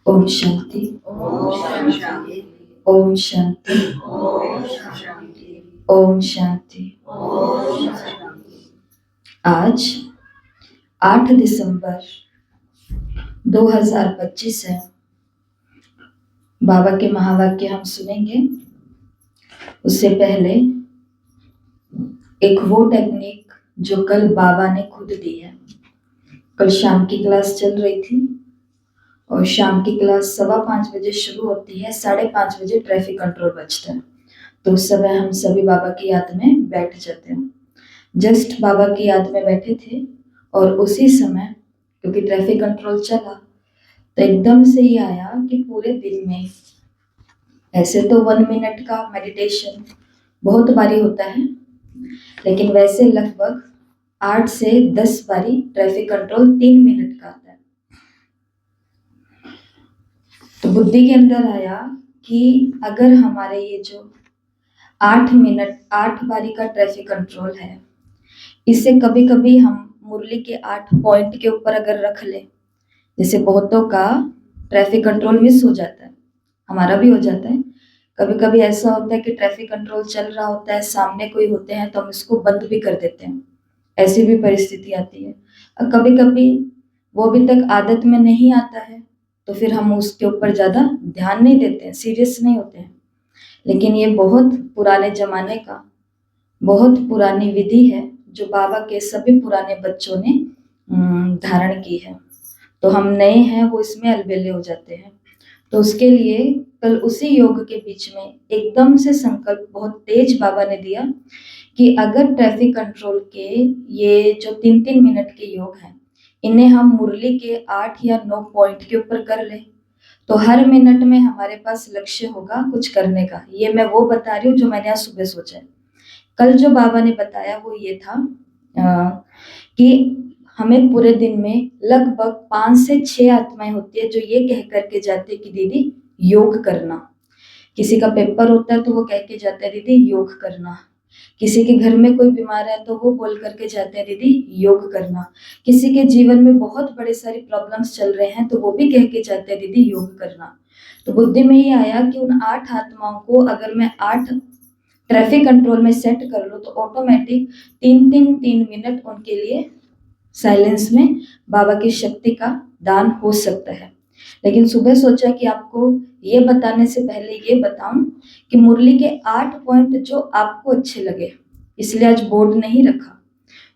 ओम शांति। ओम शांति। ओम शांति। आज 8 दिसंबर 2025 है। बाबा के महावाक्य हम सुनेंगे। उससे पहले एक वो टेक्निक जो कल बाबा ने खुद दी है। कल शाम की क्लास चल रही थी और शाम की क्लास 5:15 बजे शुरू होती है, 5:30 बजे ट्रैफिक कंट्रोल बजता है। तो उस समय हम सभी बाबा की याद में बैठ जाते हैं। जस्ट बाबा की याद में बैठे थे और उसी समय क्योंकि ट्रैफिक कंट्रोल चला तो एकदम से ही आया कि पूरे दिन में ऐसे तो 1 मिनट का मेडिटेशन बहुत बारी होता है, लेकिन वैसे लगभग 8 से 10 बारी ट्रैफिक कंट्रोल 3 मिनट का आता है। तो बुद्धि के अंदर आया कि अगर हमारे ये जो 8 बारी का ट्रैफिक कंट्रोल है, इसे कभी कभी हम मुरली के 8 पॉइंट के ऊपर अगर रख ले, जैसे बहुतों का ट्रैफिक कंट्रोल मिस हो जाता है, हमारा भी हो जाता है। कभी कभी ऐसा होता है कि ट्रैफिक कंट्रोल चल रहा होता है, सामने कोई होते हैं तो हम इसको बंद भी कर देते हैं, ऐसी भी परिस्थिति आती है। और कभी कभी वो अभी तक आदत में नहीं आता है तो फिर हम उसके ऊपर ज़्यादा ध्यान नहीं देते हैं, सीरियस नहीं होते हैं। लेकिन ये बहुत पुराने जमाने का बहुत पुरानी विधि है जो बाबा के सभी पुराने बच्चों ने धारण की है। तो हम नए हैं वो इसमें अलबेले हो जाते हैं। तो उसके लिए कल उसी योग के बीच में एकदम से संकल्प बहुत तेज बाबा ने दिया कि अगर ट्रैफिक कंट्रोल के ये जो 3-3 मिनट के योग हैं, इन्हें हम मुरली के 8 या 9 पॉइंट के ऊपर कर ले तो हर मिनट में हमारे पास लक्ष्य होगा कुछ करने का। ये मैं वो बता रही हूँ जो मैंने आज सुबह सोचा है। कल जो बाबा ने बताया वो ये था कि हमें पूरे दिन में लगभग 5 से 6 आत्माएं होती है जो ये कह करके जाते हैं कि दीदी योग करना। किसी का पेपर होता है तो वो कह के जाता है दीदी योग करना। किसी के घर में कोई बीमार है तो वो बोल करके जाते हैं दीदी योग करना। किसी के जीवन में बहुत बड़े सारे प्रॉब्लम्स चल रहे हैं तो वो भी कह के जाते हैं दीदी योग करना। तो बुद्धि में ये आया कि उन 8 आत्माओं को अगर मैं 8 ट्रैफिक कंट्रोल में सेट कर लो तो ऑटोमेटिक 3 मिनट उनके लिए साइलेंस में बाबा की शक्ति का दान हो सकता है। लेकिन सुबह सोचा कि आपको ये बताने से पहले ये बताऊं कि मुरली के 8 पॉइंट जो आपको अच्छे लगे, इसलिए आज बोर्ड नहीं रखा।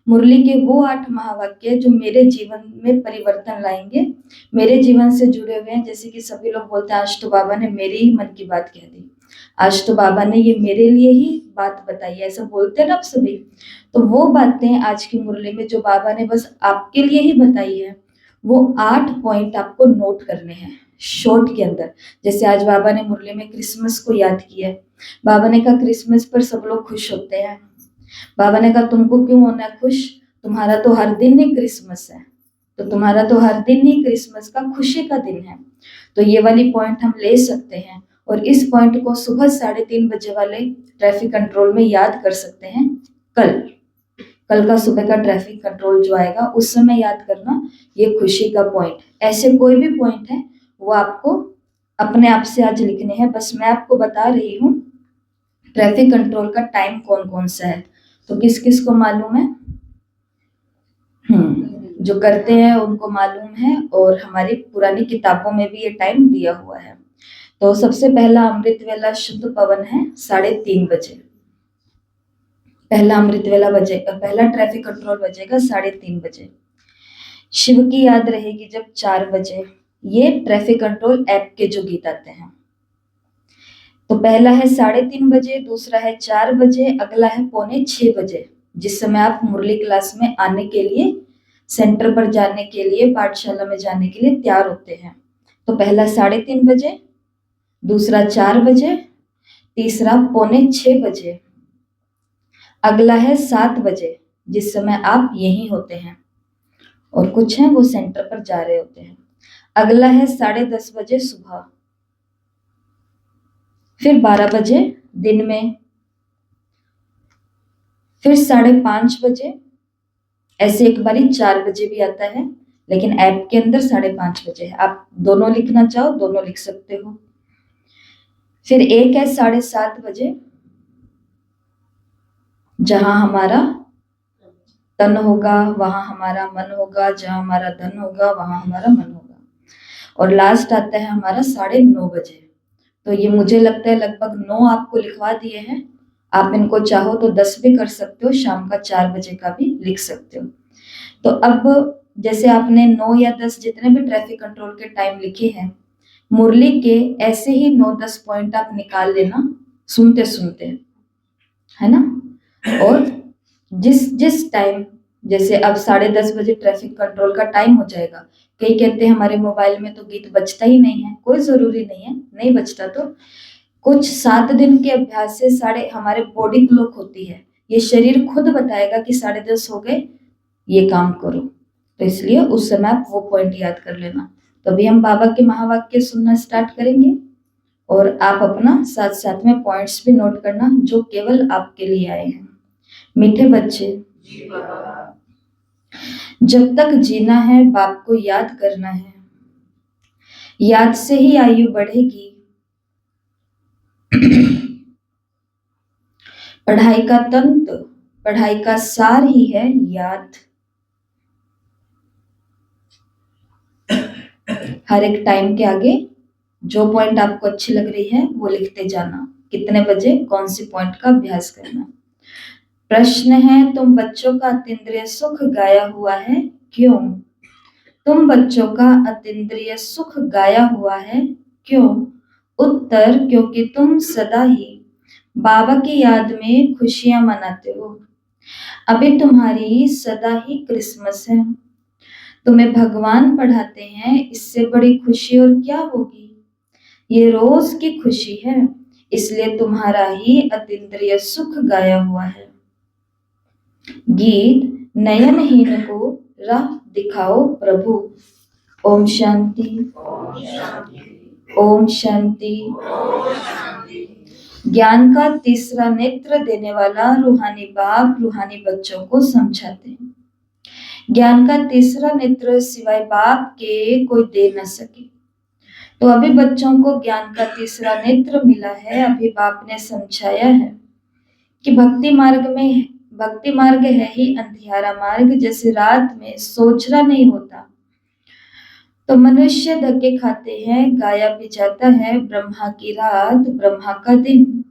मुरली के वो 8 महावाक्य जो मेरे जीवन में परिवर्तन लाएंगे, मेरे जीवन से जुड़े हुए हैं। जैसे कि सभी लोग बोलते हैं आज तो बाबा ने मेरे ही मन की बात कह दी, आज तो बाबा ने ये मेरे लिए ही बात बताई, ऐसा बोलते हैं ना आप सभी। तो वो बातें आज की मुरली में जो बाबा ने बस आपके लिए ही बताई है, वो 8 पॉइंट आपको नोट करने हैं शॉर्ट के अंदर। जैसे आज बाबा ने मुरली में क्रिसमस को याद किया है। बाबा ने कहा क्रिसमस पर सब लोग खुश होते हैं। बाबा ने कहा तुमको क्यों होना है खुश, तुम्हारा तो हर दिन ही क्रिसमस है, तो तुम्हारा तो हर दिन ही क्रिसमस का खुशी का दिन है। तो ये वाली पॉइंट हम ले सकते हैं और इस पॉइंट को सुबह 3:30 बजे वाले ट्रैफिक कंट्रोल में याद कर सकते हैं। कल का सुबह का ट्रैफिक कंट्रोल जो आएगा उस समय याद करना ये खुशी का पॉइंट। ऐसे कोई भी पॉइंट है वो आपको अपने आप से आज लिखने हैं। बस मैं आपको बता रही हूँ ट्रैफिक कंट्रोल का टाइम कौन कौन सा है। तो किस किस को मालूम है? जो करते हैं उनको मालूम है और हमारी पुरानी किताबों में भी ये टाइम दिया हुआ है। तो सबसे पहला अमृत वेला शुद्ध पवन है 3:30 बजे। पहला अमृत वेला बजेगा, पहला ट्रैफिक कंट्रोल बजेगा 3:30 बजे। शिव की याद रहेगी जब 4 बजे। ये ट्रैफिक कंट्रोल ऐप के जो गीत आते हैं, तो पहला है 3:30 बजे, दूसरा है 4 बजे, अगला है 5:45 बजे, जिस समय आप मुरली क्लास में आने के लिए, सेंटर पर जाने के लिए, पाठशाला में जाने के लिए तैयार होते हैं। तो पहला 3:30 बजे, दूसरा 4 बजे, तीसरा 5:45 बजे, अगला है 7 बजे, जिस समय आप यहीं होते हैं और कुछ हैं वो सेंटर पर जा रहे होते हैं। अगला है 10:30 बजे सुबह, फिर 12 बजे दिन में, फिर 5:30 बजे, ऐसे एक बारी 4 बजे भी आता है, लेकिन ऐप के अंदर 5:30 बजे है। आप दोनों लिखना चाहो दोनों लिख सकते हो। फिर एक है 7:30 बजे, जहां हमारा तन होगा वहां हमारा मन होगा, जहां हमारा धन होगा वहां हमारा मन होगा। और लास्ट आता है हमारा 9:30 बजे। तो ये मुझे लगता है लगभग 9 आपको लिखवा दिए हैं। आप इनको चाहो तो 10 भी कर सकते हो, शाम का 4 बजे का भी लिख सकते हो। तो अब जैसे आपने 9 या 10 जितने भी ट्रैफिक कंट्रोल के टाइम लिखे हैं, मुरली के ऐसे ही 9-10 पॉइंट आप निकाल लेना सुनते सुनते, है ना। और जिस जिस टाइम, जैसे अब 10:30 बजे ट्रैफिक कंट्रोल का टाइम हो जाएगा, कई कहते हैं हमारे मोबाइल में तो गीत बजता ही नहीं है। कोई जरूरी नहीं है, नहीं बजता तो कुछ 7 दिन के अभ्यास से साढ़े हमारे बॉडी क्लॉक होती है, ये शरीर खुद बताएगा कि 10:30 हो गए, ये काम करो। तो इसलिए उस समय आप वो पॉइंट याद कर लेना। तो अभी हम बाबा के महावाक्य सुनना स्टार्ट करेंगे और आप अपना साथ साथ में पॉइंट्स भी नोट करना जो केवल आपके लिए आए हैं। मीठे बच्चे, जब तक जीना है बाप को याद करना है, याद से ही आयु बढ़ेगी। पढ़ाई का तंत्र, पढ़ाई का सार ही है याद। हर एक टाइम के आगे जो पॉइंट आपको अच्छी लग रही है वो लिखते जाना, कितने बजे कौन सी पॉइंट का अभ्यास करना। प्रश्न है, तुम बच्चों का अतीन्द्रिय सुख गाया हुआ है क्यों? तुम बच्चों का अतीन्द्रिय सुख गाया हुआ है क्यों? उत्तर, क्योंकि तुम सदा ही बाबा की याद में खुशियां मनाते हो। अभी तुम्हारी सदा ही क्रिसमस है, तुम्हें भगवान पढ़ाते हैं, इससे बड़ी खुशी और क्या होगी। ये रोज की खुशी है, इसलिए तुम्हारा ही अतीन्द्रिय सुख गाया हुआ है। गीत, नयनहीन को राह दिखाओ प्रभु। ओम शांति, ओम शांति। ज्ञान का तीसरा नेत्र देने वाला रूहानी बाप रूहानी बच्चों को समझाते हैं। ज्ञान का तीसरा नेत्र सिवाय बाप के कोई दे न सके। तो अभी बच्चों को ज्ञान का तीसरा नेत्र मिला है। अभी बाप ने समझाया है कि भक्ति मार्ग है ही अंधियारा मार्ग, जैसे रात में सोचना नहीं होता तो मनुष्य धक्के खाते हैं, गाया भी जाता है ब्रह्मा की रात ब्रह्मा का दिन।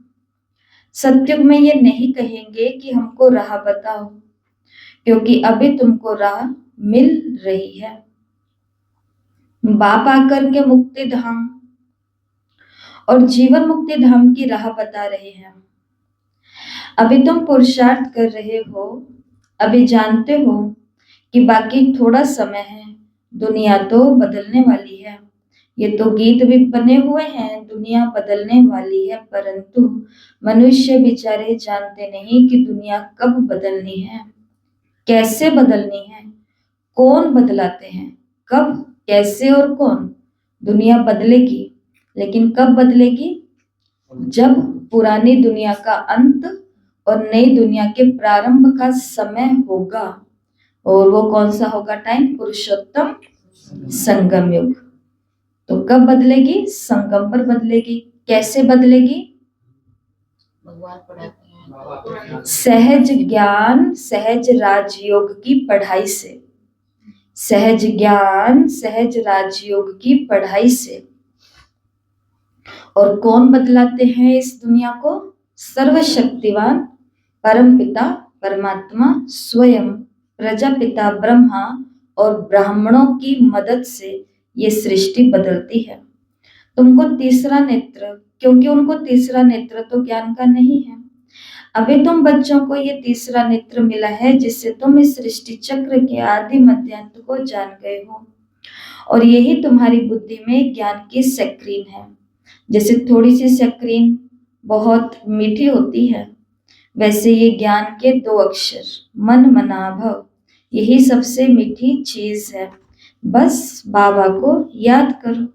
सत्युग में ये नहीं कहेंगे कि हमको राह बताओ, क्योंकि अभी तुमको राह मिल रही है। बाप आकर के मुक्ति धाम और जीवन मुक्ति धाम की राह बता रहे हैं। अभी तुम पुरुषार्थ कर रहे हो, अभी जानते हो कि बाकी थोड़ा समय है, दुनिया तो बदलने वाली है। ये तो गीत भी बने हुए हैं, दुनिया बदलने वाली है, परंतु मनुष्य बेचारे जानते नहीं कि दुनिया कब बदलनी है, कैसे बदलनी है, कौन बदलाते हैं, कब, कैसे और कौन। दुनिया बदलेगी, लेकिन कब बदलेगी? जब पुरानी दुनिया का अंत और नई दुनिया के प्रारंभ का समय होगा। और वो कौन सा होगा टाइम? पुरुषोत्तम संगम युग। तो कब बदलेगी? संगम पर बदलेगी। कैसे बदलेगी? भगवान पढ़ाते हैं सहज ज्ञान सहज राजयोग की पढ़ाई से। सहज ज्ञान सहज राजयोग की पढ़ाई से। और कौन बदलाते हैं इस दुनिया को? सर्वशक्तिवान परम पिता परमात्मा स्वयं, प्रजापिता ब्रह्मा और ब्राह्मणों की मदद से ये सृष्टि बदलती है। तुमको तीसरा नेत्र, क्योंकि उनको तीसरा नेत्र तो ज्ञान का नहीं है। अभी तुम बच्चों को ये तीसरा नेत्र मिला है, जिससे तुम इस सृष्टि चक्र के आदि मध्यांत को जान गए हो। और यही तुम्हारी बुद्धि में ज्ञान की सक्रीन है। जैसे थोड़ी सी सक्रीन बहुत मीठी होती है, वैसे ये ज्ञान के 2 अक्षर मन मना भव, यही सबसे मीठी चीज है। बस बाबा को याद करो।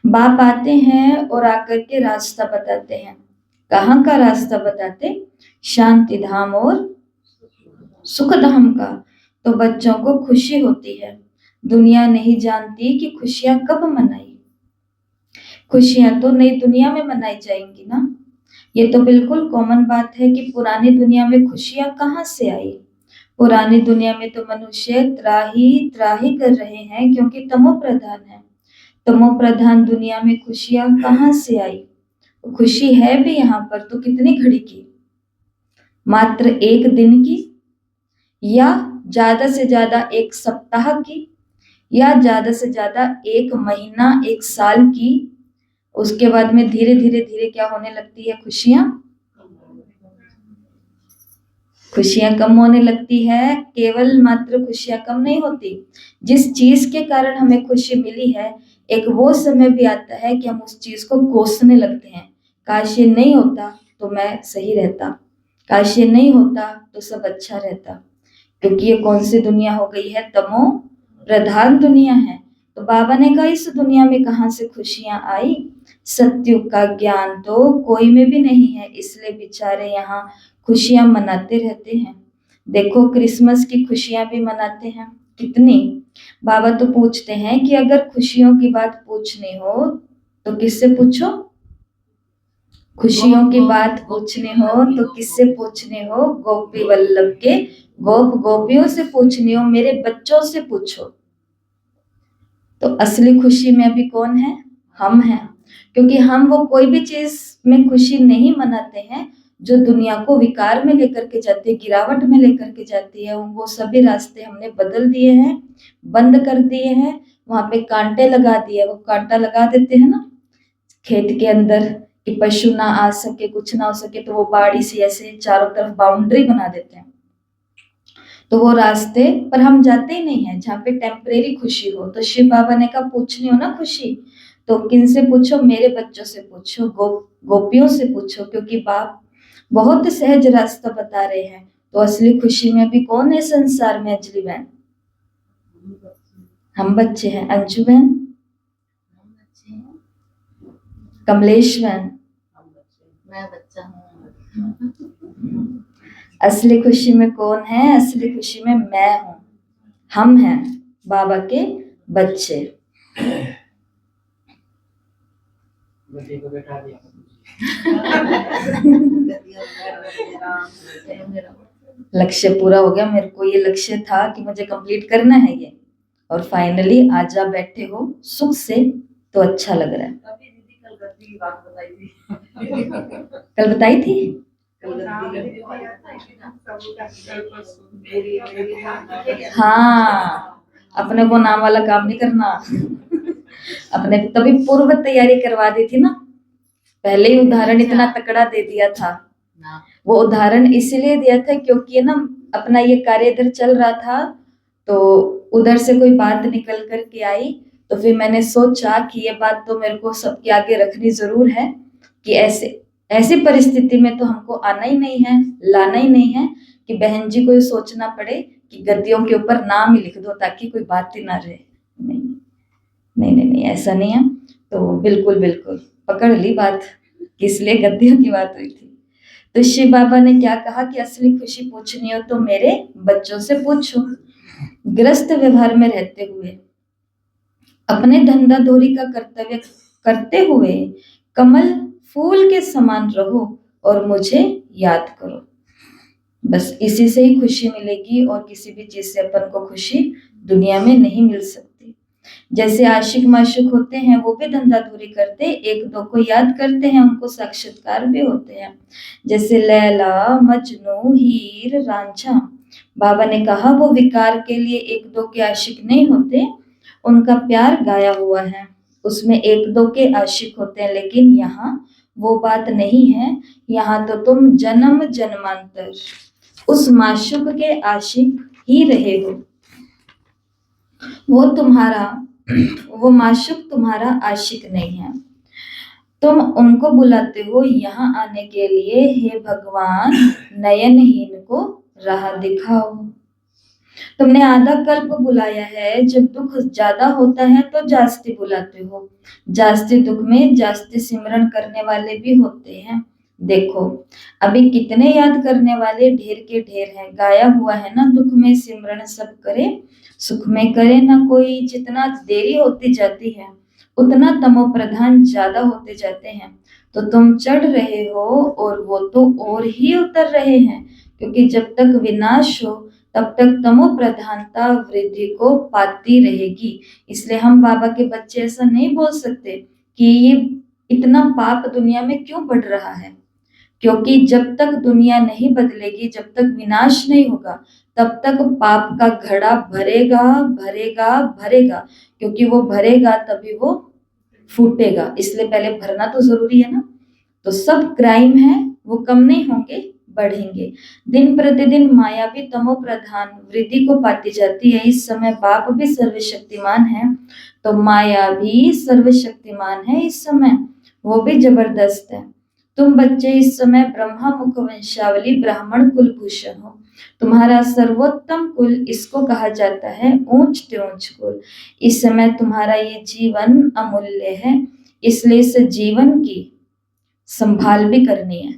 बाप आते हैं और आकर के रास्ता बताते हैं। कहाँ का रास्ता बताते? शांति धाम और सुख धाम का। तो बच्चों को खुशी होती है, दुनिया नहीं जानती कि खुशियां कब मनाई। खुशियां तो नई दुनिया में मनाई जाएंगी ना। ये तो बिल्कुल कॉमन बात है कि पुरानी दुनिया में खुशियां कहाँ से आई। पुरानी दुनिया में तो मनुष्य त्राही त्राही कर रहे हैं क्योंकि तमो प्रधान है। तमो प्रधान दुनिया में खुशियां कहाँ से आई। खुशी है भी यहाँ पर तो कितनी घड़ी की, मात्र एक दिन की, या ज्यादा से ज्यादा एक सप्ताह की, या ज्यादा से ज्यादा एक महीना, एक साल की। उसके बाद में धीरे धीरे धीरे क्या होने लगती है, खुशियां खुशियां कम होने लगती है। केवल मात्र खुशियां कम नहीं होती, जिस चीज के कारण हमें खुशी मिली है, एक वो समय भी आता है कि हम उस चीज को कोसने लगते हैं। काश ये नहीं होता तो मैं सही रहता, काश ये नहीं होता तो सब अच्छा रहता। क्योंकि ये कौन सी दुनिया हो गई है, तमो प्रधान दुनिया है। तो बाबा ने कहा इस दुनिया में कहाँ से खुशियां आई। सत्युग का ज्ञान तो कोई में भी नहीं है, इसलिए बेचारे यहाँ खुशियां मनाते रहते हैं। देखो क्रिसमस की खुशियां भी मनाते हैं कितनी। बाबा तो पूछते हैं कि अगर खुशियों की बात पूछनी हो तो किससे पूछो। खुशियों की बात पूछनी हो तो किससे पूछनी हो, गोपी वल्लभ के गोप गोपियों से पूछनी हो, मेरे बच्चों से पूछो। तो असली खुशी में अभी कौन है, हम हैं। क्योंकि हम वो कोई भी चीज में खुशी नहीं मनाते हैं जो दुनिया को विकार में लेकर के जाती है, गिरावट में लेकर के जाती है। वो सभी रास्ते हमने बदल दिए हैं, बंद कर दिए हैं। वहां पे कांटे लगा दिए, वो कांटा लगा देते हैं ना खेत के अंदर कि पशु ना आ सके, कुछ ना हो सके, तो वो बाड़ी से ऐसे चारों तरफ बाउंड्री बना देते हैं। तो वो रास्ते पर हम जाते ही नहीं है जहाँ पे टेम्परेरी खुशी हो। तो शिव बाबा ने कहा पूछनी हो ना खुशी तो किन से पूछो, मेरे बच्चों से पूछो, गोपियों से पूछो, क्योंकि बाप बहुत सहज रास्ता बता रहे हैं। तो असली खुशी में भी कौन है संसार में, अंजलि बहन? हम बच्चे हैं। अंजू बहन, कमलेश बहन, मैं बच्चा हूँ। असली खुशी में कौन है? असली खुशी में मैं हूं, हम हैं बाबा के बच्चे। लक्ष्य पूरा हो गया। मेरे को ये लक्ष्य था कि मुझे कंप्लीट करना है ये, और फाइनली आज आप बैठे हो सुख से, तो अच्छा लग रहा है। कल गद्दी की बात बताई थी। कल बताई थी। हाँ, अपने को नाम वाला काम नहीं करना। अपने तभी पूर्व तैयारी करवा दी थी ना, पहले ही उदाहरण इतना तकड़ा दे दिया था। वो उदाहरण इसलिए दिया था क्योंकि ना अपना ये कार्य इधर चल रहा था, तो उधर से कोई बात निकल कर के आई, तो फिर मैंने सोचा कि ये बात तो मेरे को सबके आगे रखनी जरूर है कि ऐसी परिस्थिति में तो हमको आना ही नहीं है, लाना ही नहीं है कि बहन जी को ये सोचना पड़े कि गद्दियों के ऊपर नाम ही लिख दो ताकि कोई बात ही ना रहे। नहीं नहीं नहीं, नहीं ऐसा नहीं है। तो बिल्कुल बिल्कुल पकड़ ली बात, किस लिए गद्दियों की बात हुई थी। तो शिव बाबा ने क्या कहा कि असली खुशी पूछनी हो तो मेरे बच्चों से पूछो। ग्रस्त व्यवहार में रहते हुए, अपने धंधा धोरी का कर्तव्य करते हुए कमल फूल के समान रहो और मुझे याद करो। बस इसी से ही खुशी मिलेगी, और किसी भी चीज से अपन को खुशी दुनिया में नहीं मिल सकती। जैसे आशिक माशुक होते हैं, वो भी धंधा धूरी करते, एक दो को याद करते हैं, उनको साक्षात्कार भी होते हैं। जैसे लैला, मजनू, हीर, रांझा। बाबा ने कहा वो विकार के लिए एक दो के आशिक नहीं होते, उनका प्यार गाया हुआ है, उसमें एक दो के आशिक होते हैं। लेकिन यहाँ वो बात नहीं है, यहाँ तो तुम जन्म जन्मांतर उस माशुक के आशिक ही रहे हो। वो माशुक तुम्हारा आशिक नहीं है। तुम उनको बुलाते हो यहाँ आने के लिए, हे भगवान नयनहीन को राह दिखाओ। तुमने आधा कल्प बुलाया है, जब दुख ज्यादा होता है तो जास्ती बुलाते हो। जास्ती दुख में जास्ती सिमरन करने वाले भी होते हैं, देखो अभी कितने याद करने वाले ढेर के ढेर हैं। गाया हुआ है ना, दुख में सिमरन सब करे, सुख में करे ना कोई। जितना देरी होती जाती है उतना तमो प्रधान ज्यादा होते जाते हैं। तो तुम चढ़ रहे हो और वो तो और ही उतर रहे हैं, क्योंकि जब तक विनाश हो तब तक तमो प्रधानता वृद्धि को पाती रहेगी। इसलिए हम बाबा के बच्चे ऐसा नहीं बोल सकते कि ये इतना पाप दुनिया में क्यों बढ़ रहा है, क्योंकि जब तक दुनिया नहीं बदलेगी, जब तक विनाश नहीं होगा, तब तक पाप का घड़ा भरेगा भरेगा भरेगा, क्योंकि वो भरेगा तभी वो फूटेगा। इसलिए पहले भरना तो जरूरी है ना। तो सब क्राइम है वो कम नहीं होंगे, बढ़ेंगे। दिन प्रतिदिन माया भी तमो प्रधान वृद्धि को पाती जाती है। इस समय बाप भी सर्वशक्तिमान है, तो माया भी सर्वशक्तिमान है। इस समय वो भी जबरदस्त है। तुम बच्चे इस समय ब्रह्मा मुख वंशावली ब्राह्मण कुल भूषण हो। तुम्हारा सर्वोत्तम कुल इसको कहा जाता है ऊंच ते ऊंच कुल। इस समय तुम्हारा ये जीवन अमूल्य है, इसलिए इस जीवन की संभाल भी करनी है।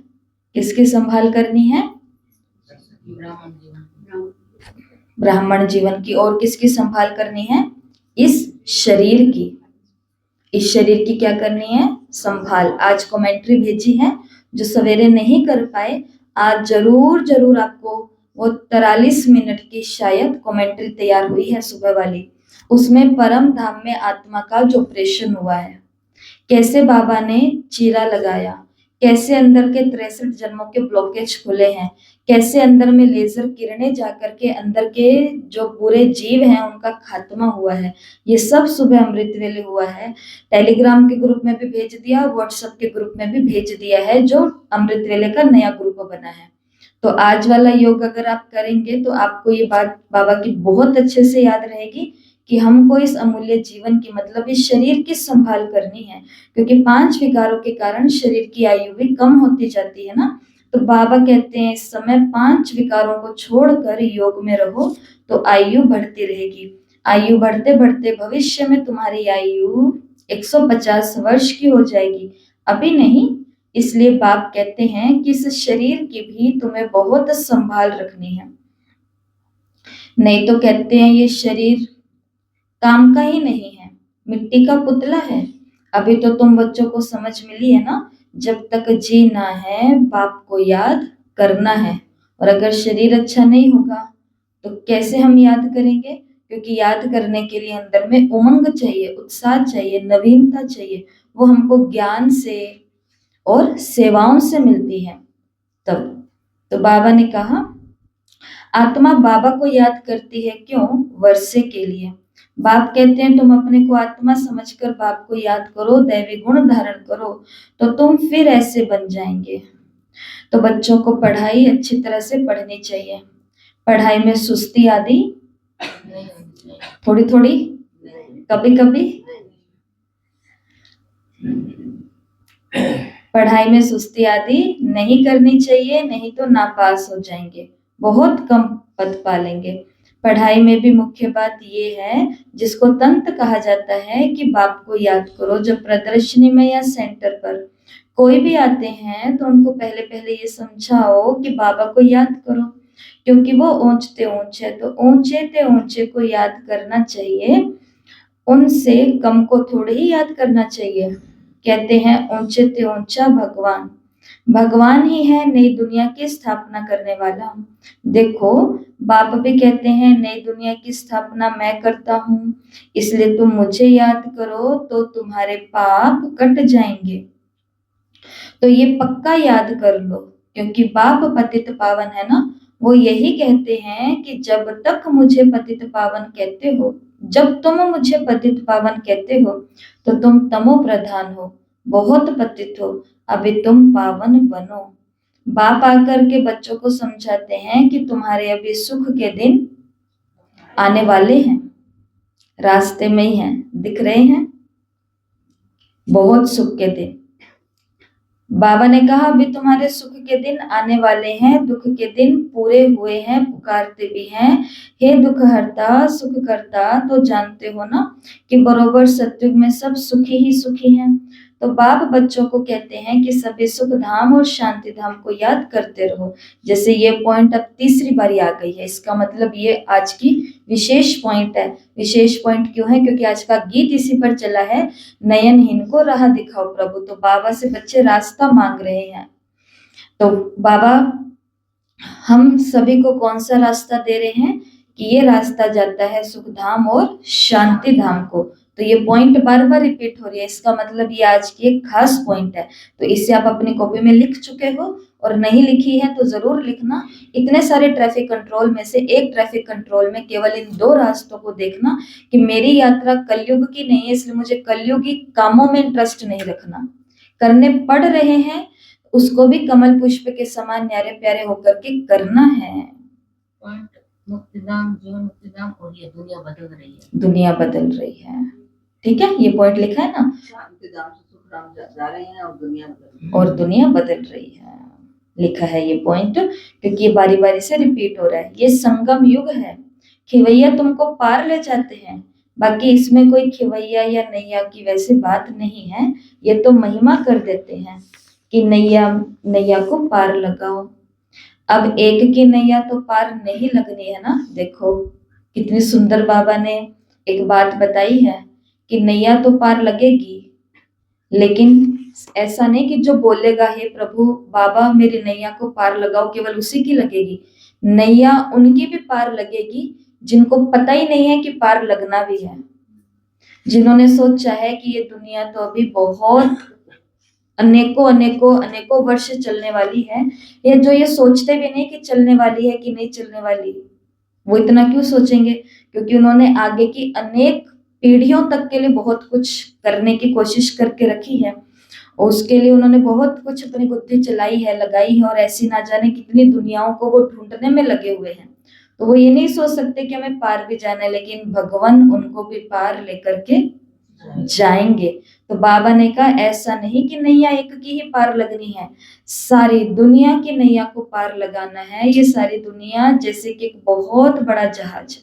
किसकी संभाल करनी है? ब्राह्मण जीवन। ब्राह्मण जीवन की। और किसकी संभाल करनी है? इस शरीर की। इस शरीर की क्या करनी है? संभाल। आज कमेंट्री भेजी है, जो सवेरे नहीं कर पाए आज जरूर जरूर आपको वो 43 मिनट की शायद कमेंट्री तैयार हुई है सुबह वाली। उसमें परम धाम में आत्मा का जो ऑपरेशन हुआ है, कैसे बाबा ने चीरा लगाया, कैसे अंदर के 63 जन्मों के ब्लॉकेज खुले हैं, कैसे अंदर में लेजर किरणें जाकर के अंदर के जो बुरे जीव हैं उनका खात्मा हुआ है। ये सब सुबह अमृत वेले हुआ है। टेलीग्राम के ग्रुप में भी भेज दिया, व्हाट्सएप के ग्रुप में भी भेज दिया है, जो अमृत वेले का नया ग्रुप बना है। तो आज वाला योग अगर आप करेंगे तो आपको ये बात बाबा की बहुत अच्छे से याद रहेगी कि हमको इस अमूल्य जीवन की, मतलब इस शरीर की संभाल करनी है, क्योंकि 5 विकारों के कारण शरीर की आयु भी कम होती जाती है ना। तो बाबा कहते हैं इस समय 5 विकारों को छोड़कर योग में रहो तो आयु बढ़ती रहेगी। आयु बढ़ते बढ़ते भविष्य में तुम्हारी आयु 150 वर्ष की हो जाएगी, अभी नहीं। इसलिए बाप कहते हैं कि इस शरीर की भी तुम्हें बहुत संभाल रखनी है, नहीं तो कहते हैं ये शरीर काम का ही नहीं है, मिट्टी का पुतला है। अभी तो तुम बच्चों को समझ मिली है ना, जब तक जीना है बाप को याद करना है। और अगर शरीर अच्छा नहीं होगा तो कैसे हम याद करेंगे? क्योंकि याद करने के लिए अंदर में उमंग चाहिए, उत्साह चाहिए, नवीनता चाहिए। वो हमको ज्ञान से और सेवाओं से मिलती है तब। तो बाबा ने कहा आत्मा बाबा को याद करती है, क्यों? वर्षे के लिए। बाप कहते हैं तुम अपने को आत्मा समझकर बाप को याद करो, दैवी गुण धारण करो, तो तुम फिर ऐसे बन जाएंगे। तो बच्चों को पढ़ाई अच्छी तरह से पढ़नी चाहिए। पढ़ाई में सुस्ती आदि नहीं होनी चाहिए। थोड़ी थोड़ी, नहीं। कभी कभी पढ़ाई में सुस्ती आदि नहीं करनी चाहिए, नहीं तो नापास हो जाएंगे, बहुत कम पद पालेंगे। पढ़ाई में भी मुख्य बात ये है, जिसको तंत्र कहा जाता है, कि बाप को याद करो। जब प्रदर्शनी में या सेंटर पर कोई भी आते हैं तो उनको पहले पहले ये समझाओ कि बाबा को याद करो, क्योंकि वो ऊंचते ऊंचे है, तो ऊंचे ते ऊंचे को याद करना चाहिए, उनसे कम को थोड़े ही याद करना चाहिए। कहते हैं ऊंचे ते ऊंचा भगवान, भगवान ही है नई दुनिया की स्थापना करने वाला। देखो बाप भी कहते हैं नई दुनिया की स्थापना मैं करता हूँ, इसलिए तुम मुझे याद करो तो तुम्हारे पाप कट जाएंगे। तो ये पक्का याद कर लो, क्योंकि बाप पतित पावन है ना। वो यही कहते हैं कि जब तक मुझे पतित पावन कहते हो, जब तुम मुझे पतित पावन कहते हो तो तुम तमो प्रधान हो, बहुत पतित हो, अभी तुम पावन बनो। बाप आकर के बच्चों को समझाते हैं कि तुम्हारे अभी सुख के दिन आने वाले हैं, रास्ते में ही हैं, दिख रहे हैं, बहुत सुख के दिन। बाबा ने कहा अभी तुम्हारे सुख के दिन आने वाले हैं, दुख के दिन पूरे हुए हैं, पुकारते भी हैं हे दुख हरता सुख करता। तो जानते हो ना कि बरोबर सत्युग में सब सुखी ही सुखी हैं। तो बाप बच्चों को कहते हैं कि सभी सुख धाम और शांति धाम को याद करते रहो। जैसे ये पॉइंट अब तीसरी बारी आ गई है, इसका मतलब ये आज की विशेष पॉइंट है। विशेष पॉइंट क्यों है? क्योंकि आज का गीत इसी पर चला है, नयनहीन को राह दिखाओ प्रभु। तो बाबा से बच्चे रास्ता मांग रहे हैं। तो बाबा हम सभी को कौन सा रास्ता दे रहे हैं कि ये रास्ता जाता है सुख धाम और शांति धाम को। तो ये पॉइंट बार बार रिपीट हो रही है, इसका मतलब ये आज की एक खास पॉइंट है। तो इसे आप अपनी कॉपी में लिख चुके हो, और नहीं लिखी है तो जरूर लिखना। इतने सारे ट्रैफिक कंट्रोल में से एक ट्रैफिक कंट्रोल में केवल इन 2 रास्तों को देखना कि मेरी यात्रा कलयुग की नहीं है, इसलिए मुझे कलयुगी कामों में इंटरेस्ट नहीं रखना। करने पड़ रहे हैं, उसको भी कमल पुष्प के समान न्यारे प्यारे होकर के करना है। पॉइंट मुक्तिधाम, जीवन मुक्तिधाम, और ये दुनिया बदल रही है। दुनिया बदल रही है, ठीक है, ये पॉइंट लिखा है ना। शांतिधाम से सुखधाम जा रहे हैं और दुनिया बदल रही है। और दुनिया बदल रही है, लिखा है ये पॉइंट, क्योंकि ये बारी बारी से रिपीट हो रहा है। ये संगम युग है, खिवैया तुमको पार ले जाते हैं। बाकी इसमें कोई खिवैया या नैया की वैसे बात नहीं है, ये तो महिमा कर देते हैं कि नैया नैया को पार लगाओ। अब एक की नैया तो पार नहीं लगनी है ना। देखो कितनी सुंदर बाबा ने एक बात बताई है कि नैया तो पार लगेगी, लेकिन ऐसा नहीं कि जो बोलेगा हे प्रभु बाबा मेरी नैया को पार लगाओ केवल उसी की लगेगी। नैया उनकी भी पार लगेगी जिनको पता ही नहीं है कि पार लगना भी है, जिन्होंने सोचा है कि ये दुनिया तो अभी बहुत अनेकों अनेकों अनेकों वर्ष चलने वाली है, या जो ये सोचते भी नहीं कि चलने वाली है कि नहीं चलने वाली, वो इतना क्यों सोचेंगे? क्योंकि उन्होंने आगे की अनेक पीढ़ियों तक के लिए बहुत कुछ करने की कोशिश करके रखी है, और उसके लिए उन्होंने बहुत कुछ अपनी बुद्धि चलाई है, लगाई है, और ऐसी ना जाने कितनी दुनियाओं को वो ढूंढने में लगे हुए हैं। तो वो ये नहीं सोच सकते कि हमें पार भी जाना है, लेकिन भगवान उनको भी पार लेकर के जाएंगे। तो बाबा ने कहा ऐसा नहीं कि नैया एक की ही पार लगनी है, सारी दुनिया की नैया को पार लगाना है। ये सारी दुनिया जैसे कि एक बहुत बड़ा जहाज है,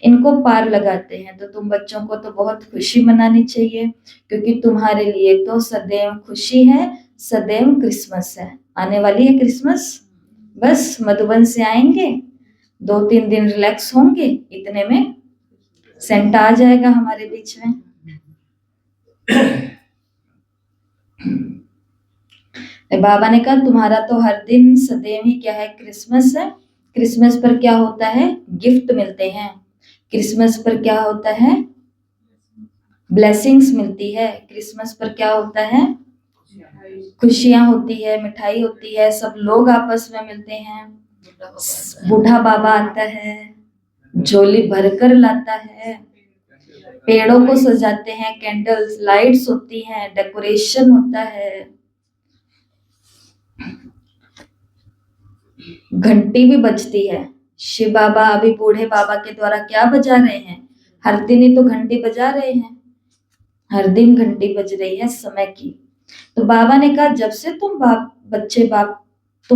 इनको पार लगाते हैं। तो तुम बच्चों को तो बहुत खुशी मनानी चाहिए, क्योंकि तुम्हारे लिए तो सदैव खुशी है, सदैव क्रिसमस है। आने वाली है क्रिसमस, बस मधुबन से आएंगे, 2-3 दिन रिलैक्स होंगे, इतने में सेंटा आ जाएगा हमारे बीच में। बाबा ने कहा तुम्हारा तो हर दिन सदैव ही क्या है, क्रिसमस है। क्रिसमस पर क्या होता है? गिफ्ट मिलते हैं। क्रिसमस पर क्या होता है? ब्लेसिंग्स मिलती है। क्रिसमस पर क्या होता है? खुशियां होती है, मिठाई होती है, सब लोग आपस में मिलते हैं। बूढ़ा बाबा आता है, झोली भरकर लाता है, पेड़ों को सजाते हैं, कैंडल्स लाइट्स होती हैं, डेकोरेशन होता है, घंटी भी बजती है। शिव बाबा अभी बूढ़े बाबा के द्वारा क्या बजा रहे हैं? हर दिन ही तो घंटी बजा रहे हैं, हर दिन घंटी बज रही है समय की। तो बाबा ने कहा जब से तुम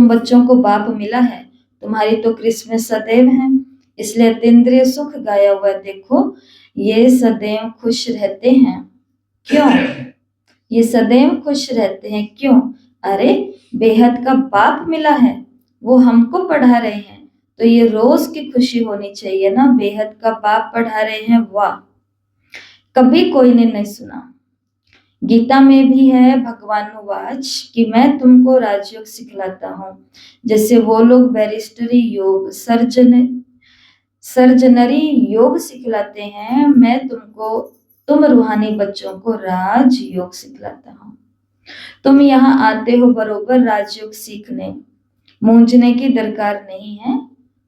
बच्चों को बाप मिला है, तुम्हारी तो क्रिसमस सदैव है, इसलिए अतीन्द्रिय सुख गाया हुआ है। देखो ये सदैव खुश रहते हैं। क्यों? ये सदैव खुश रहते हैं, क्यों? अरे बेहद का बाप मिला है, वो हमको पढ़ा रहे हैं, तो ये रोज की खुशी होनी चाहिए ना। बेहद का बाप पढ़ा रहे हैं, वाह, कभी कोई ने नहीं सुना। गीता में भी है भगवानुवाच कि मैं तुमको राजयोग सिखलाता हूँ, जैसे वो लोग बैरिस्टरी योग, सर्जनरी योग सिखलाते हैं, मैं तुम रूहानी बच्चों को राजयोग सिखलाता हूँ। तुम यहाँ आते हो बरोबर राजयोग सीखने, मूंझने की दरकार नहीं है,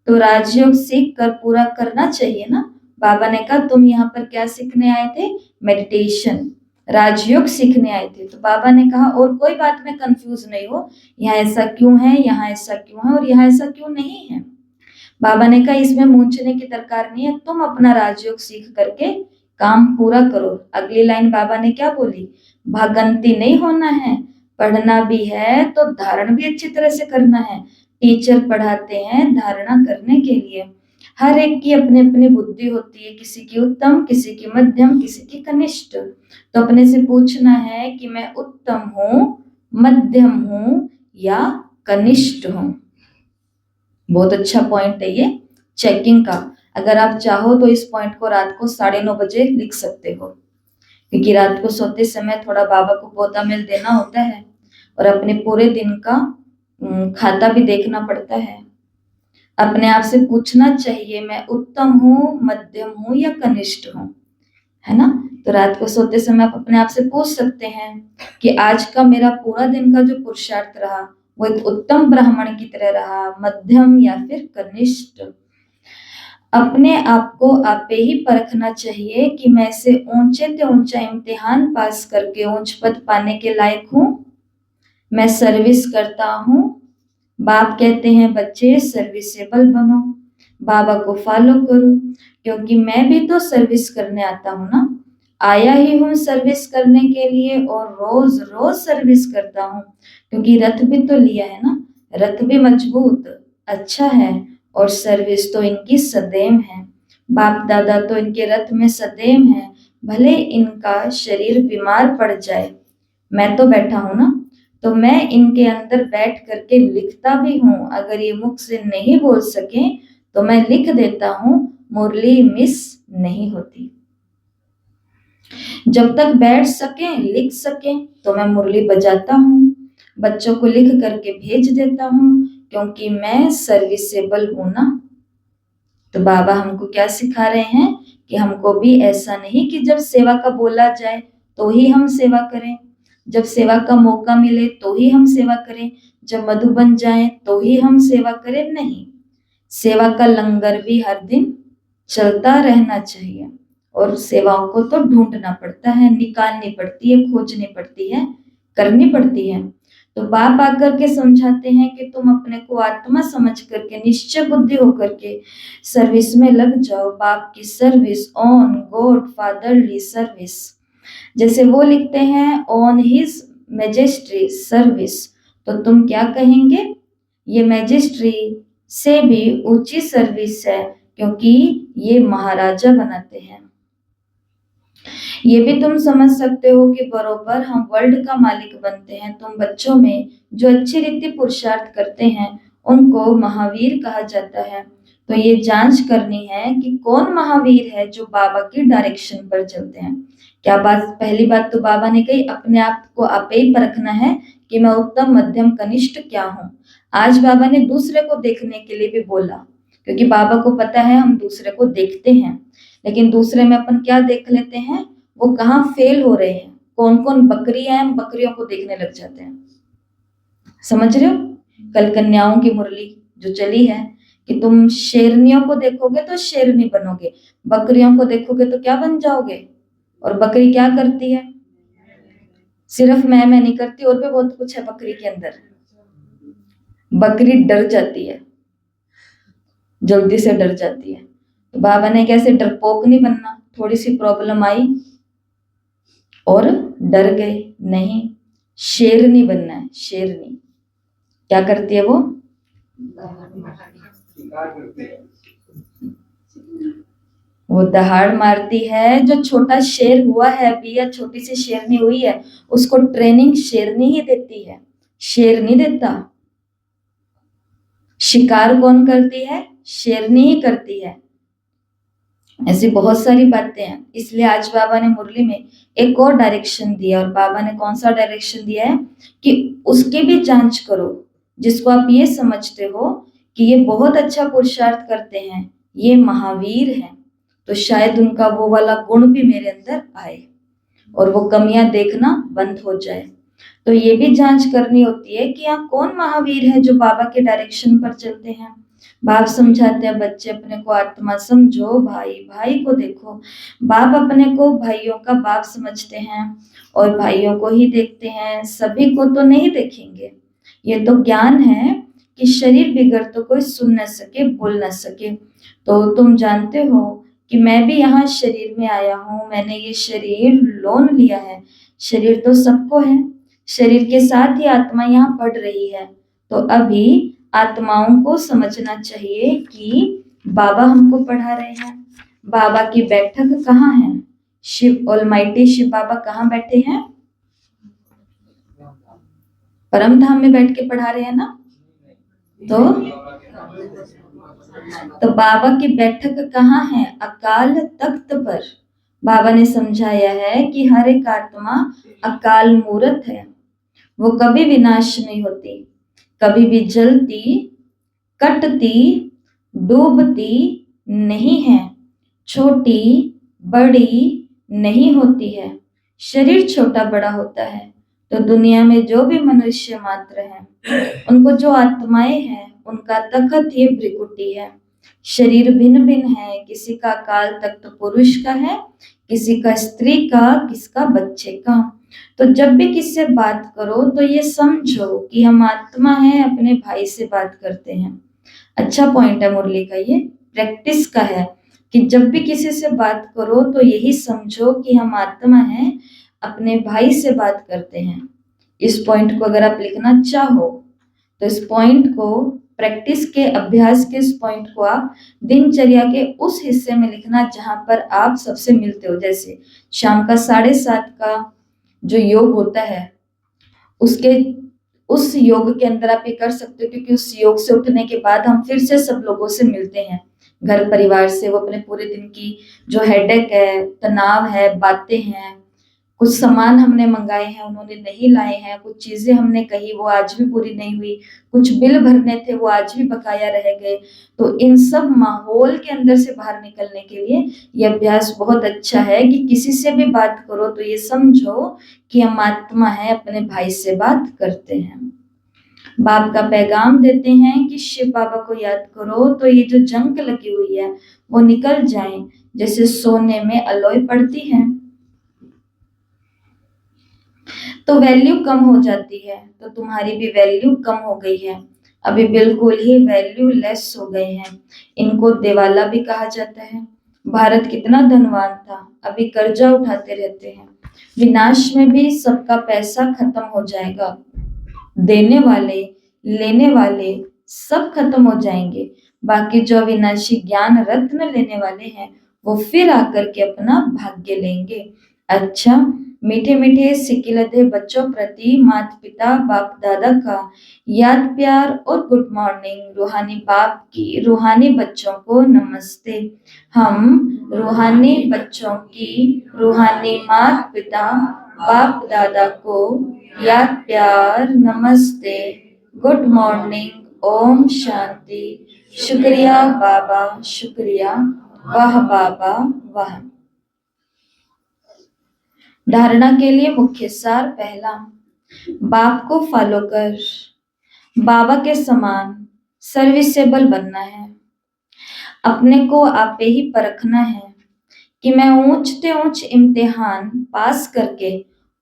तो राजयोग सीख कर पूरा करना चाहिए ना। बाबा ने कहा तुम यहाँ पर क्या सीखने आए थे? मेडिटेशन, राजयोग सीखने आए थे। तो बाबा ने कहा और कोई बात में कंफ्यूज नहीं हो, यहाँ ऐसा क्यों है, यहाँ ऐसा क्यों है और यहाँ ऐसा क्यों नहीं है। बाबा ने कहा इसमें मूंझने की दरकार नहीं है, तुम अपना राजयोग सीख करके काम पूरा करो। अगली लाइन बाबा ने क्या बोली? भागंती नहीं होना है, पढ़ना भी है तो धारण भी अच्छी तरह से करना है। टीचर पढ़ाते हैं धारणा करने के लिए, हर एक की अपनी अपनी बुद्धि होती है, किसी की उत्तम, किसी की मध्यम, किसी की कनिष्ठ। तो अपने से पूछना है कि मैं उत्तम हूँ, मध्यम हूँ या कनिष्ठ हूँ। बहुत अच्छा पॉइंट है ये चेकिंग का। अगर आप चाहो तो इस पॉइंट को रात को 9:30 बजे लिख सकते हो, क्योंकि रात को सोते समय थोड़ा बाबा को गोता मिल देना होता है और अपने पूरे दिन का खाता भी देखना पड़ता है। अपने आप से पूछना चाहिए मैं उत्तम हूँ, मध्यम हूँ या कनिष्ठ हूँ, है ना। तो रात को सोते समय आप अपने आप से पूछ सकते हैं कि आज का मेरा पूरा दिन का जो पुरुषार्थ रहा वो एक उत्तम ब्राह्मण की तरह रहा, मध्यम या फिर कनिष्ठ। अपने आप को आपे ही परखना चाहिए कि मैं से ऊंचे से ऊंचा इम्तिहान पास करके ऊंच पद पाने के लायक हूँ। मैं सर्विस करता हूँ। बाप कहते हैं बच्चे सर्विसेबल बनो, बाबा को फॉलो करो, क्योंकि मैं भी तो सर्विस करने आता हूँ ना। आया ही हूँ सर्विस करने के लिए और रोज रोज सर्विस करता हूँ, क्योंकि रथ भी तो लिया है ना। रथ भी मजबूत अच्छा है और सर्विस तो इनकी सदैव है। बाप दादा तो इनके रथ में सदैव है, भले इनका शरीर बीमार पड़ जाए, मैं तो बैठा हूं ना। तो मैं इनके अंदर बैठ करके लिखता भी हूँ। अगर ये मुख से नहीं बोल सके तो मैं लिख देता हूँ, मुरली मिस नहीं होती। जब तक बैठ सके लिख सके तो मैं मुरली बजाता हूँ, बच्चों को लिख करके भेज देता हूँ, क्योंकि मैं सर्विसेबल हूं ना। तो बाबा हमको क्या सिखा रहे हैं कि हमको भी ऐसा नहीं कि जब सेवा का बोला जाए तो ही हम सेवा करें, जब सेवा का मौका मिले तो ही हम सेवा करें, जब मधु बन जाए तो ही हम सेवा करें। नहीं, सेवा का लंगर भी हर दिन चलता रहना चाहिए और सेवाओं को तो ढूंढना पड़ता है, निकालनी पड़ती है, खोजनी पड़ती है, करनी पड़ती है। तो बाप आकर के समझाते हैं कि तुम अपने को आत्मा समझ करके निश्चय बुद्धि होकर के सर्विस में लग जाओ। बाप की service, on God fatherly service. जैसे वो लिखते हैं ऑन हिज मैजेस्ट्री सर्विस, तो तुम क्या कहेंगे? ये मैजेस्ट्री से भी ऊंची सर्विस है, क्योंकि ये महाराजा बनाते हैं। ये भी तुम समझ सकते हो कि बरोबर हम वर्ल्ड का मालिक बनते हैं। तुम बच्चों में जो अच्छी रीति पुरुषार्थ करते हैं उनको महावीर कहा जाता है। तो ये जांच करनी है कि कौन महावीर है जो बाबा की डायरेक्शन पर चलते हैं। क्या बात, पहली बात तो बाबा ने कही अपने आप को आपे ही परखना है कि मैं उत्तम मध्यम कनिष्ठ क्या हूँ। आज बाबा ने दूसरे को देखने के लिए भी बोला, क्योंकि बाबा को पता है हम दूसरे को देखते हैं, लेकिन दूसरे में अपन क्या देख लेते हैं, वो कहाँ फेल हो रहे हैं, कौन कौन बकरियां हैं, बकरियों को देखने लग जाते हैं। समझ रहे हो? कल कन्याओं की मुरली जो चली है कि तुम शेरनियों को देखोगे तो शेरनी बनोगे, बकरियों को देखोगे तो क्या बन जाओगे। और बकरी क्या करती है? सिर्फ मैं नहीं करती, और भी बहुत कुछ है बकरी के अंदर। बकरी डर जाती है, जल्दी से डर जाती है। तो बाबा ने कैसे डरपोक नहीं बनना, थोड़ी सी प्रॉब्लम आई और डर गए, नहीं, शेरनी बनना है। शेरनी क्या करती है? वो दहाड़ मारती है। जो छोटा शेर हुआ है अभी या छोटी सी शेरनी हुई है, उसको ट्रेनिंग शेरनी ही देती है, शेर नहीं देता। शिकार कौन करती है? शेरनी ही करती है। ऐसी बहुत सारी बातें हैं। इसलिए आज बाबा ने मुरली में एक और डायरेक्शन दिया, और बाबा ने कौन सा डायरेक्शन दिया है कि उसकी भी जांच करो, जिसको आप ये समझते हो कि ये बहुत अच्छा पुरुषार्थ करते हैं, ये महावीर हैं, तो शायद उनका वो वाला गुण भी मेरे अंदर आए और वो कमियां देखना बंद हो जाए। तो ये भी जांच करनी होती है कि यहाँ कौन महावीर है जो बाबा के डायरेक्शन पर चलते हैं। बाप समझाते हैं बच्चे अपने को आत्मा समझो, भाई भाई को देखो। बाप अपने को भाइयों का बाप समझते हैं और भाइयों को ही देखते हैं, सभी को तो नहीं देखेंगे। ये तो ज्ञान है कि शरीर बिगड़ तो कोई सुन न सके, बोल न सके। तो तुम जानते हो कि मैं भी यहाँ शरीर में आया हूँ, मैंने ये शरीर लोन लिया है। शरीर तो सबको है, शरीर के साथ ही आत्मा यहाँ पढ़ रही है। तो अभी आत्माओं को समझना चाहिए कि बाबा हमको पढ़ा रहे हैं। बाबा की बैठक कहाँ है? शिव ऑलमाइटी शिव बाबा कहाँ बैठे हैं? परम धाम में बैठ के पढ़ा रहे हैं ना। तो बाबा की बैठक कहाँ है? अकाल तख्त पर। बाबा ने समझाया है कि हर एक आत्मा अकाल मूर्त है, वो कभी विनाश नहीं होती, कभी भी जलती, कटती, डूबती नहीं है, छोटी बड़ी नहीं होती है। शरीर छोटा बड़ा होता है तो दुनिया में जो भी मनुष्य मात्र हैं, उनको जो आत्माएं हैं, उनका तखत ये भ्रिकुटी है। शरीर भिन्न भिन्न है, किसी का काल तख्त पुरुष का है, किसी का स्त्री का, किसका बच्चे का। तो जब भी किसी से बात करो तो ये समझो कि हम आत्मा है, अपने भाई से बात करते हैं। अच्छा पॉइंट है मुरली का, ये प्रैक्टिस का है कि जब भी किसी से बात करो तो यही समझो कि हम आत्मा हैं, अपने भाई से बात करते हैं। इस पॉइंट को अगर आप लिखना चाहो तो इस पॉइंट को प्रैक्टिस के अभ्यास के इस पॉइंट को आप दिनचर्या के उस हिस्से में लिखना जहां पर आप सबसे मिलते हो। जैसे शाम का 7:30 का जो योग होता है, उसके उस योग के अंदर आप ये कर सकते हो, क्योंकि उस योग से उठने के बाद हम फिर से सब लोगों से मिलते हैं, घर परिवार से। वो अपने पूरे दिन की जो हेडेक है, तनाव है, बातें हैं, कुछ सामान हमने मंगाए हैं उन्होंने नहीं लाए हैं, कुछ चीजें हमने कही वो आज भी पूरी नहीं हुई, कुछ बिल भरने थे वो आज भी बकाया रह गए। तो इन सब माहौल के अंदर से बाहर निकलने के लिए ये अभ्यास बहुत अच्छा है कि किसी से भी बात करो तो ये समझो कि हम आत्मा है, अपने भाई से बात करते हैं। बाप का पैगाम देते हैं कि शिव बाबा को याद करो तो ये जो जंग लगी हुई है वो निकल जाए, जैसे सोने में अलॉय पड़ती है तो वैल्यू कम हो जाती है, तो तुम्हारी भी वैल्यू कम हो गई है, अभी बिल्कुल ही वैल्यू लेस हो गए हैं। इनको दिवाला भी कहा जाता है। भारत कितना धनवान था, अभी कर्जा उठाते रहते हैं। विनाश में भी सबका पैसा खत्म हो जाएगा, देने वाले लेने वाले सब खत्म हो जाएंगे, बाकी जो अविनाशी ज्ञान रत्न लेने वाले हैं वो फिर आकर के अपना भाग्य लेंगे। अच्छा, मीठे मीठे सिकिलधे बच्चों प्रति माता पिता बाप दादा का याद प्यार और गुड मॉर्निंग। रूहानी बाप की रूहानी बच्चों को नमस्ते। हम रूहानी बच्चों की रूहानी माता पिता बाप दादा को याद प्यार नमस्ते, गुड मॉर्निंग, ओम शांति, शुक्रिया बाबा, शुक्रिया, वाह बाबा वाह। धारणा के लिए मुख्य सार। पहला, बाप को फॉलो कर, बाबा के समान सर्विसेबल बनना है। अपने को आपे ही परखना है कि मैं ऊंच से ऊंच इम्तिहान पास करके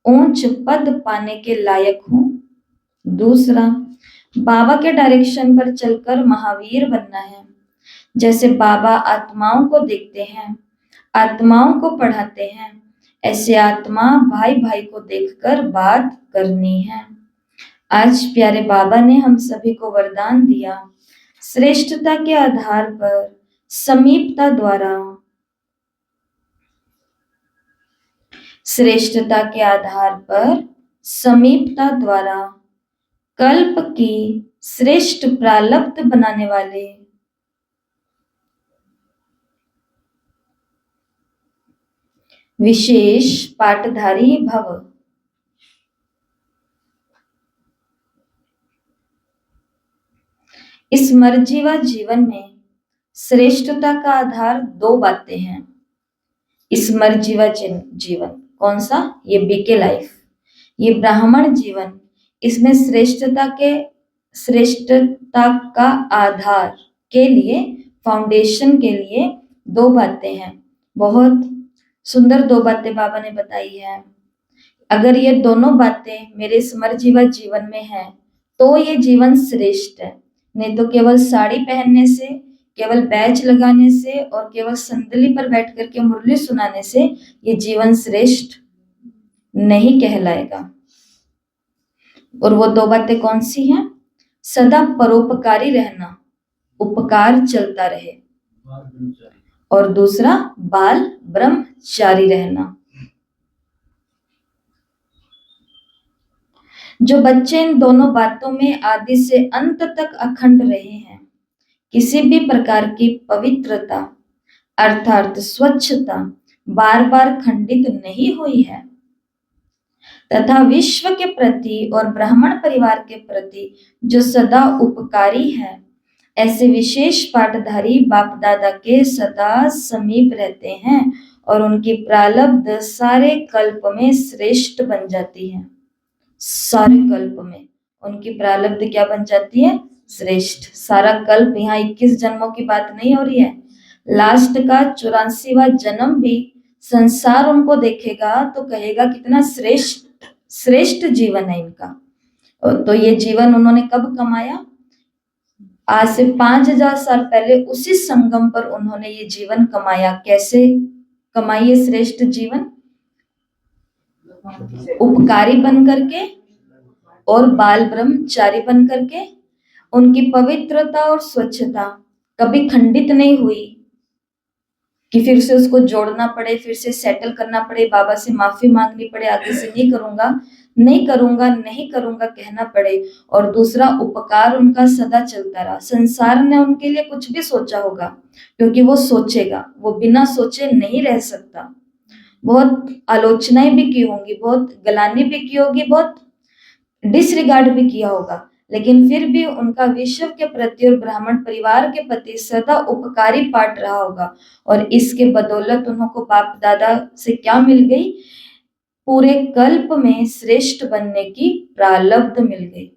ऊंच पद पाने के लायक हूं। दूसरा, बाबा के डायरेक्शन पर चलकर महावीर बनना है। जैसे बाबा आत्माओं को देखते हैं, आत्माओं को पढ़ाते हैं, ऐसे आत्मा भाई भाई को देखकर बात करनी है। आज प्यारे बाबा ने हम सभी को वरदान दिया, श्रेष्ठता के आधार पर समीपता द्वारा, श्रेष्ठता के आधार पर समीपता द्वारा कल्प की श्रेष्ठ प्रालब्ध बनाने वाले विशेष पाठधारी भव। इस मर्जीवा जीवन में श्रेष्ठता का आधार 2 बातें हैं। इस मर्जीवा जीवन कौन सा? ये बीके लाइफ, ये ब्राह्मण जीवन। इसमें श्रेष्ठता का आधार के लिए, फाउंडेशन के लिए 2 बातें हैं। बहुत सुंदर 2 बातें बाबा ने बताई है। अगर ये दोनों बातें मेरे समर्जीवा जीवन में है तो ये जीवन श्रेष्ठ है, नहीं तो केवल साड़ी पहनने से, केवल बैच लगाने से और केवल संदली पर बैठ करके मुरली सुनाने से ये जीवन श्रेष्ठ नहीं कहलाएगा। और वो 2 बातें कौन सी हैं? सदा परोपकारी रहना, उपकार चलता रहे। और दूसरा बाल ब्रह्मचारी रहना। जो बच्चे इन दोनों बातों में आदि से अंत तक अखंड रहे हैं, किसी भी प्रकार की पवित्रता अर्थात स्वच्छता बार बार खंडित नहीं हुई है, तथा विश्व के प्रति और ब्राह्मण परिवार के प्रति जो सदा उपकारी है, ऐसे विशेष पाठधारी बाप दादा के सदा समीप रहते हैं और उनकी प्रारब्ध सारे कल्प में श्रेष्ठ बन जाती है। सारे कल्प में उनकी प्रारब्ध क्या बन जाती है? श्रेष्ठ। सारा कल्प, यहाँ 21 जन्मों की बात नहीं हो रही है, लास्ट का 84वां जन्म भी संसार उनको देखेगा तो कहेगा कितना श्रेष्ठ जीवन है इनका। तो ये जीवन उन्होंने कब कमाया? आज से 5000 साल पहले उसी संगम पर उन्होंने ये जीवन कमाया। कैसे कमाई ये श्रेष्ठ जीवन? उपकारी बन करके और बाल ब्रह्मचारी बन करके। उनकी पवित्रता और स्वच्छता कभी खंडित नहीं हुई कि फिर से उसको जोड़ना पड़े, फिर से सेटल करना पड़े, बाबा से माफी मांगनी पड़े, आगे से नहीं करूंगा कहना पड़े। और दूसरा उपकार उनका सदा चलता रहा। संसार ने उनके लिए कुछ भी सोचा होगा, क्योंकि वो सोचेगा, वो बिना सोचे नहीं रह सकता। बहुत आलोचनाएं भी की होंगी, बहुत गलानी भी की होगी, बहुत डिसरिगार्ड भी किया होगा, लेकिन फिर भी उनका विश्व के प्रति और ब्राह्मण परिवार के प्रति सदा उपकारी पाठ रहा होगा। और इसके बदौलत उनको बाप दादा से क्या मिल गई? पूरे कल्प में श्रेष्ठ बनने की प्रारब्ध मिल गई।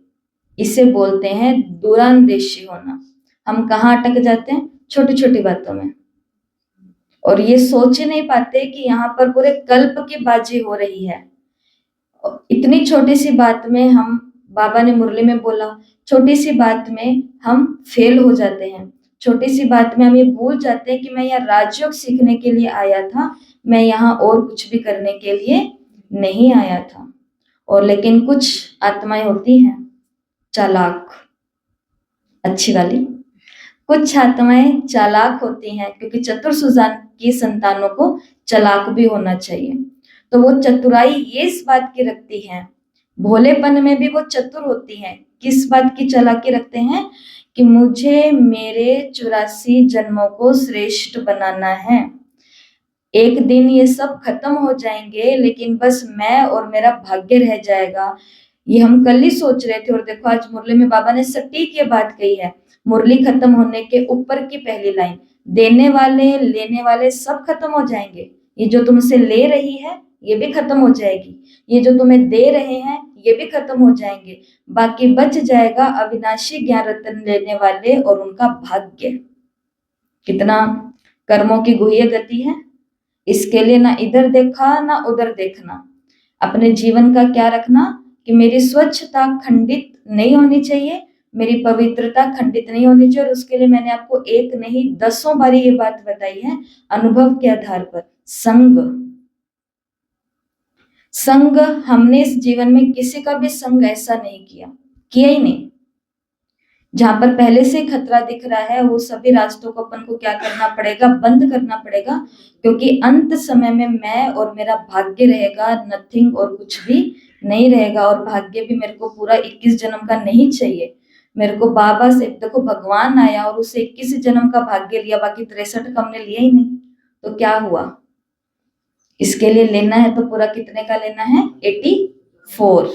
इसे बोलते हैं दूरांदेशी होना। हम कहाँ अटक जाते हैं? छोटी छोटी बातों में, और ये सोच नहीं पाते कि यहाँ पर पूरे कल्प की बाजी हो रही है। इतनी छोटी सी बात में हम, बाबा ने मुरली में बोला, छोटी सी बात में हम फेल हो जाते हैं। छोटी सी बात में हम ये भूल जाते हैं कि मैं यहाँ राजयोग सीखने के लिए आया था, मैं यहाँ और कुछ भी करने के लिए नहीं आया था। और लेकिन कुछ आत्माएं होती हैं चालाक, अच्छी वाली, कुछ आत्माएं चालाक होती हैं, क्योंकि चतुर सुजान की संतानों को चालाक भी होना चाहिए। तो वो चतुराई ये इस बात की रखती है, भोलेपन में भी वो चतुर होती हैं। किस बात की चालाकी रखते हैं? कि मुझे मेरे 84 जन्मों को श्रेष्ठ बनाना है। एक दिन ये सब खत्म हो जाएंगे, लेकिन बस मैं और मेरा भाग्य रह जाएगा। ये हम कल ही सोच रहे थे, और देखो आज मुरली में बाबा ने सटीक ये बात कही है। मुरली खत्म होने के ऊपर की पहली लाइन, देने वाले लेने वाले सब खत्म हो जाएंगे। ये जो तुमसे ले रही है ये भी खत्म हो जाएगी, ये जो तुम्हें दे रहे हैं ये भी खत्म हो जाएंगे। बाकी बच जाएगा अविनाशी ज्ञान रत्न लेने वाले और उनका भाग्य। कितना कर्मों की गुह्य गति है। इसके लिए ना इधर देखा ना उधर देखना, अपने जीवन का क्या रखना कि मेरी स्वच्छता खंडित नहीं होनी चाहिए, मेरी पवित्रता खंडित नहीं होनी चाहिए। और उसके लिए मैंने आपको एक नहीं 10 बारी ये बात बताई है अनुभव के आधार पर। संग हमने इस जीवन में किसी का भी संग ऐसा नहीं किया ही नहीं। जहां पर पहले से खतरा दिख रहा है, वो सभी रास्तों को अपन को क्या करना पड़ेगा? बंद करना पड़ेगा, क्योंकि अंत समय में मैं और मेरा भाग्य रहेगा, नथिंग और कुछ भी नहीं रहेगा। और भाग्य भी मेरे को पूरा 21 जन्म का नहीं चाहिए। मेरे को बाबा से, देखो भगवान आया और उसे 21 जन्म का भाग्य लिया, बाकी 63 का हमने लिया ही नहीं, तो क्या हुआ? इसके लिए लेना है तो पूरा कितने का लेना है? 84।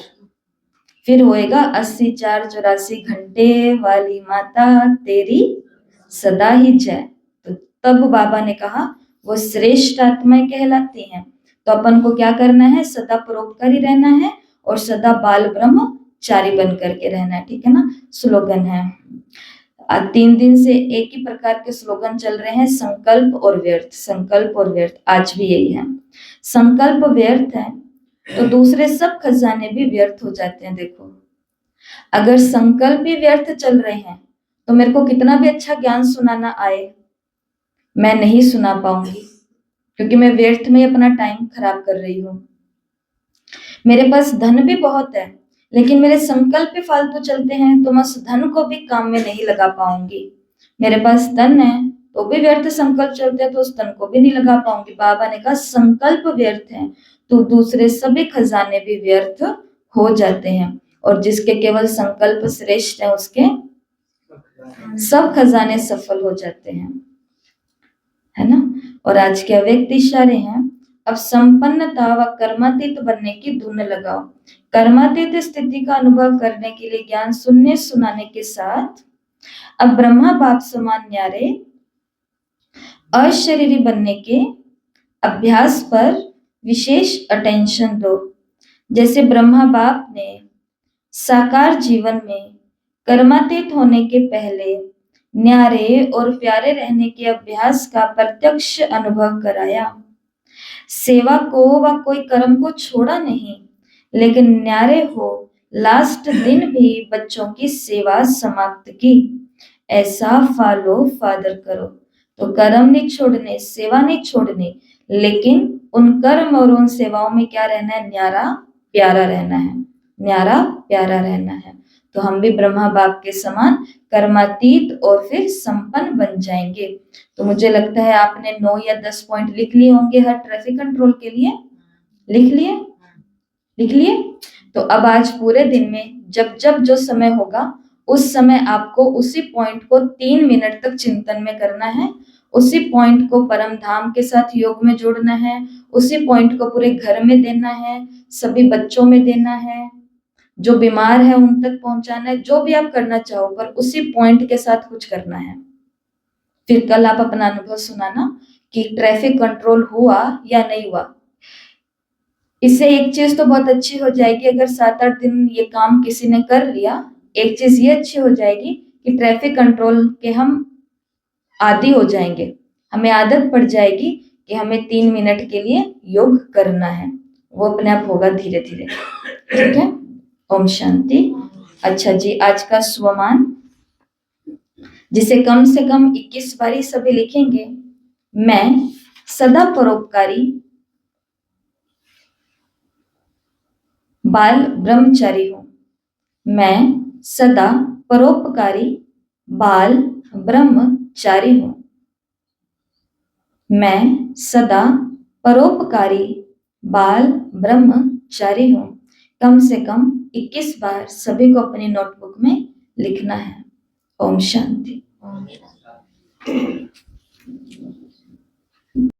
फिर होएगा 80 4 84 घंटे वाली माता तेरी सदा ही जय। तो तब बाबा ने कहा वो श्रेष्ठ आत्माएं कहलाती हैं। तो अपन को क्या करना है? सदा परोपकारी रहना है और सदा बाल ब्रह्मचारी बन करके रहना है। ठीक है ना? स्लोगन है, 3 दिन से एक ही प्रकार के स्लोगन चल रहे हैं, संकल्प और व्यर्थ, संकल्प और व्यर्थ। आज भी यही है, संकल्प व्यर्थ है तो दूसरे सब खजाने भी व्यर्थ हो जाते हैं। देखो, अगर संकल्प भी व्यर्थ चल रहे हैं तो मेरे को कितना भी अच्छा ज्ञान सुनाना आए, मैं नहीं सुना पाऊंगी, क्योंकि मैं व्यर्थ में अपना टाइम खराब कर रही हूँ। मेरे पास धन भी बहुत है, लेकिन मेरे संकल्प भी फालतू चलते हैं तो मैं उस धन को भी काम में नहीं लगा पाऊंगी। मेरे पास धन है तो भी व्यर्थ संकल्प चलते हैं, तो उस तन को भी नहीं लगा पाऊंगी। बाबा ने कहा संकल्प व्यर्थ है तो दूसरे सभी खजाने भी व्यर्थ हो जाते हैं, और जिसके केवल संकल्प श्रेष्ठ है उसके सब खजाने सफल हो जाते हैं, है ना। और आज के अव्यक्त इशारे हैं, अब संपन्नता व कर्मातीत बनने की धुन लगाओ। कर्मातीत स्थिति का अनुभव करने के लिए ज्ञान सुनने सुनाने के साथ अब ब्रह्मा बाप समान न्यारे अशरीरी बनने के अभ्यास पर विशेष अटेंशन दो। जैसे ब्रह्मा बाप ने साकार जीवन में कर्मातीत होने के पहले न्यारे और प्यारे रहने के अभ्यास का प्रत्यक्ष अनुभव कराया, सेवा को व कोई कर्म को छोड़ा नहीं, लेकिन न्यारे हो लास्ट दिन भी बच्चों की सेवा समाप्त की। ऐसा फॉलो फादर करो। तो कर्म नहीं छोड़ने, सेवा नहीं छोड़नी, लेकिन उन कर्म और उन सेवाओं में क्या रहना है, न्यारा प्यारा रहना है, न्यारा प्यारा रहना है। तो हम भी ब्रह्मा बाप के समान कर्मातीत और फिर संपन्न बन जाएंगे। तो मुझे लगता है आपने 9 या 10 पॉइंट लिख लिए होंगे हर ट्रैफिक कंट्रोल के लिए। लिख लिए? लिख लिए? तो अब आज पूरे दिन में जब जब जो समय होगा उस समय आपको उसी पॉइंट को 3 मिनट तक चिंतन में करना है, उसी पॉइंट को परम धाम के साथ योग में जोड़ना है, उसी पॉइंट को पूरे घर में देना है, सभी बच्चों में देना है, जो बीमार है उन तक पहुंचाना है, जो भी आप करना चाहो, पर उसी पॉइंट के साथ कुछ करना है। फिर कल आप अपना अनुभव सुनाना कि ट्रैफिक कंट्रोल हुआ या नहीं हुआ। इससे एक चीज तो बहुत अच्छी हो जाएगी, अगर 7-8 दिन ये काम किसी ने कर लिया, एक चीज ये अच्छी हो जाएगी कि ट्रैफिक कंट्रोल के हम आदी हो जाएंगे, हमें आदत पड़ जाएगी कि हमें 3 मिनट के लिए योग करना है, वो अपने आप होगा धीरे धीरे। ठीक है, ओम शांति। अच्छा जी, आज का स्वमान जिसे कम से कम 21 बारी सभी लिखेंगे। मैं सदा परोपकारी बाल ब्रह्मचारी हूं। मैं सदा परोपकारी बाल ब्रह्मचारी हूं। मैं सदा परोपकारी बाल ब्रह्मचारी हूं। कम से कम 21 बार सभी को अपनी नोटबुक में लिखना है। ओम शांति। ओम शांति।